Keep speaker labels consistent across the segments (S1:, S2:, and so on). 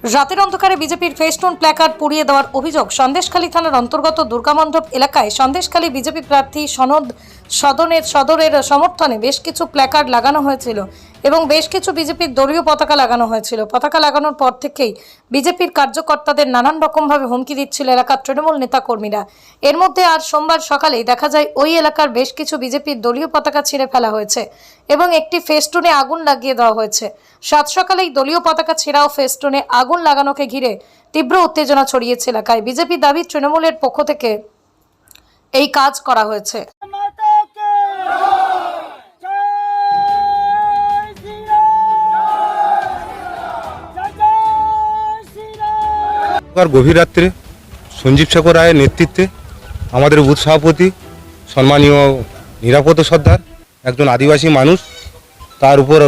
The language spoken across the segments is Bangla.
S1: রাতের অন্ধকারে বিজেপির ফেস্টুন প্ল্যাকার্ড পুড়িয়ে দেওয়ার অভিযোগ। সন্দেশখালী থানার অন্তর্গত দুর্গামণ্ডপ এলাকায় সন্দেশখালী বিজেপি প্রার্থী সদরের সমর্থনে বেশ কিছু প্ল্যাকার্ড লাগানো হয়েছিল এবং বেশ কিছু বিজেপির দলীয় পতাকা লাগানো হয়েছিল। পতাকা লাগানোর পর থেকেই বিজেপির কার্যকর্তাদের নানান রকমভাবে হুমকি দিচ্ছিল এলাকার তৃণমূল নেতাকর্মীরা। এর মধ্যে আজ সোমবার সকালেই দেখা যায় ওই এলাকার বেশ কিছু বিজেপির দলীয় পতাকা ছিঁড়ে ফেলা হয়েছে এবং একটি ফেস্টুনে আগুন লাগিয়ে দেওয়া হয়েছে। সাত সকালেই দলীয় পতাকা ছেঁড়া ও ফেস্টুনে আগুন লাগানোকে ঘিরে তীব্র উত্তেজনা ছড়িয়েছে এলাকায়। বিজেপি দাবি তৃণমূলের পক্ষ থেকে এই কাজ করা হয়েছে।
S2: গভীর রাত্রে সঞ্জীব শেখর রায়ের নেতৃত্বে আমাদের বুথ সভাপতি সম্মানীয় নিরাপদ সর্দার একজন আদিবাসী মানুষ, তার উপর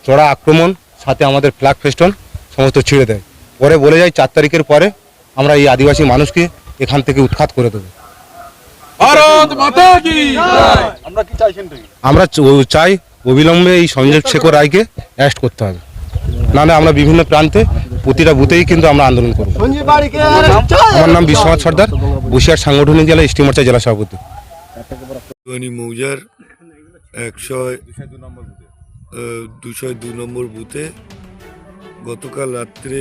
S2: চড়া আক্রমণ, সাথে আমাদের ফ্ল্যাগ ফেস্টন সমস্ত ছিঁড়ে দেয়। পরে বলে যায় 4 তারিখের পরে আমরা এই আদিবাসী মানুষকে এখান থেকে উৎখাত করে দেবো। আমরা চাই অবিলম্বে এই সঞ্জীব শেখর রায়কে অ্যারেস্ট করতে হবে, নাহলে আমরা বিভিন্ন প্রান্তে প্রতিটা বুথেই কিন্তু আমরা আন্দোলন করব। আমার নাম বিশ্বনাথ সর্দার, বসিরহাট সাংগঠনিক জেলা এসটি মোর্চা জেলা সভাপতি।
S3: মৌজার 202 নম্বর বুথে গতকাল রাত্রে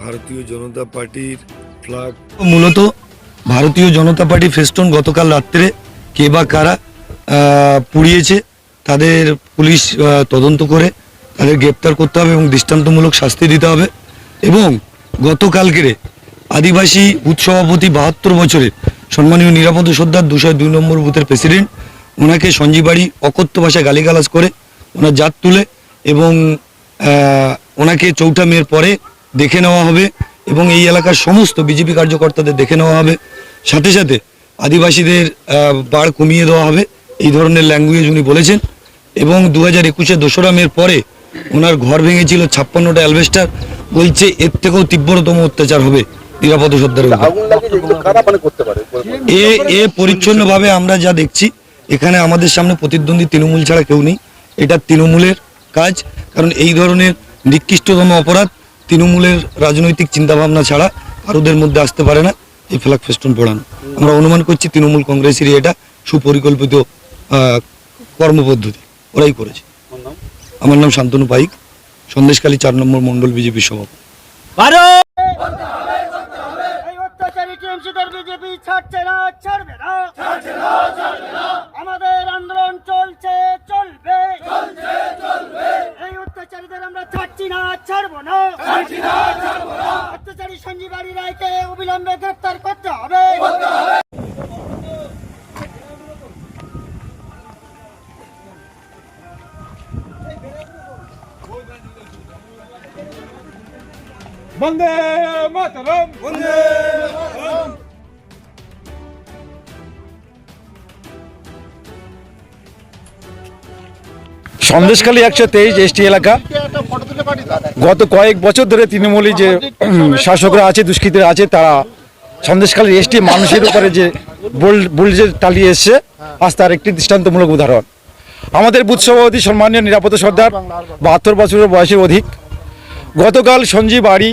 S3: ভারতীয় জনতা পার্টির ফ্ল্যাগ,
S4: মূলত ভারতীয় জনতা পার্টি ফেস্টুন গতকাল রাত্রে কে বা কারা পুড়িয়েছে তাদের পুলিশ তদন্ত করে তাদের গ্রেপ্তার করতে হবে এবং দৃষ্টান্তমূলক শাস্তি দিতে হবে। এবং গতকালকের আদিবাসী বুথ সভাপতি 72 বছরের সম্মানীয় নিরাপদ সর্দার 202 নম্বর বুথের প্রেসিডেন্ট, ওনাকে সঞ্জীবাড়ি অকথ্য ভাষায় গালিগালাজ করে ওনার জাত তুলে এবং ওনাকে 4 মের পরে দেখে নেওয়া হবে এবং এই এলাকার সমস্ত বিজেপি কার্যকর্তাদের দেখে নেওয়া হবে। সাথে সাথে আদিবাসীদের বাড় কমিয়ে দেওয়া হবে, এই ধরনের ল্যাঙ্গুয়েজ উনি বলেছেন। এবং 2021-এ 2রা মের পরে ওনার ঘর ভেঙেছিল 56টা অ্যালবেস্টার, বলছে এর থেকেও তীব্রতম অত্যাচার হবে নিরাপদ সর্দারের উপর। এ পরিচ্ছন্নভাবে আমরা যা দেখছি, এখানে আমাদের সামনে প্রতিদ্বন্দ্বী তৃণমূল ছাড়া কেউ নেই। এটা তৃণমূলের কাজ, কারণ এই ধরনের নিকৃষ্টতম অপরাধ তৃণমূলের রাজনৈতিক চিন্তাভাবনা ছাড়া কারোদের মধ্যে আসতে পারে না। এই ফ্ল্যাগ ফেস্টুন পোড়ানো আমরা অনুমান করছি তৃণমূল কংগ্রেসেরই এটা সুপরিকল্পিত কর্মপদ্ধতি, ওরাই করেছে। আমার নাম শান্তনু পাইক, সন্দেশখালী 4 নম্বর মন্ডল বিজেপি সভাপতি।
S5: আমাদের আন্দোলন চলছে, চলবে, এই অত্যাচারীদের আমরা ছাড়ছি না, ছাড়বো না। অত্যাচারী সঞ্জীবাড়ি রায়কে অবিলম্বে গ্রেফতার করতে হবে।
S6: বন্দে মাতরম, বন্দে মাতরম।
S7: সন্দেশখালী 123 এসটি এলাকা। গত কয়েক বছর ধরে তৃণমূলী যে শাসকরা আছে, দুষ্কৃতীরা আছে, তারা সন্দেশখালীর এসটি মানুষের উপরে যে বুলডোজার চালিয়ে এসছে, আজ তার একটি দৃষ্টান্তমূলক উদাহরণ। আমাদের বুথ সভাপতি সম্মানীয় নিরাপদ সর্দার 72 বছরের বয়সের অধিক, গতকাল সঞ্জীবাড়ি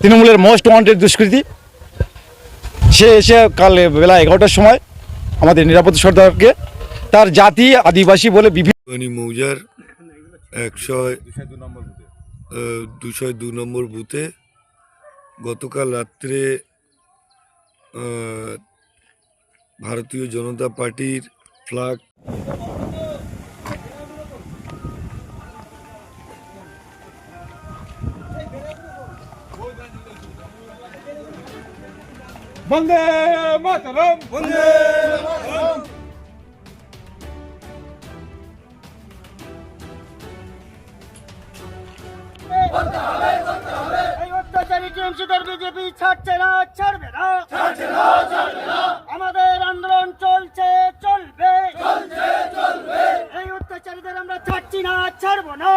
S7: তৃণমূলের মোস্ট ওয়ান্টেড দুষ্কৃতী, সে এসে কাল বেলা 11টার সময় আমাদের নিরাপদ সর্দারকে তার জাতি আদিবাসী বলে
S3: মৌজার 202 নম্বর বুথে গতকাল রাত্রে ভারতীয় জনতা পার্টির ফ্ল্যাগ
S6: বন্দে মাতরম, বন্দে মাতরম।
S5: এই অত্যাচারী টিএমসিদের বিজেপি ছাড়ছে না, ছাড়বে না। আমাদের আন্দোলন চলছে, চলবে, এই অত্যাচারীদের আমরা ছাড়ছি না, ছাড়বো না।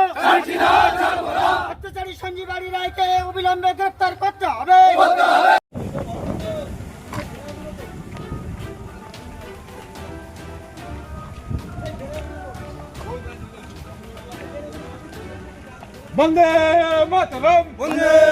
S5: অত্যাচারী সঞ্জীবাড়ি রায়কে অবিলম্বে গ্রেফতার করতে হবে।
S6: বন্দে মাতরম বন্দে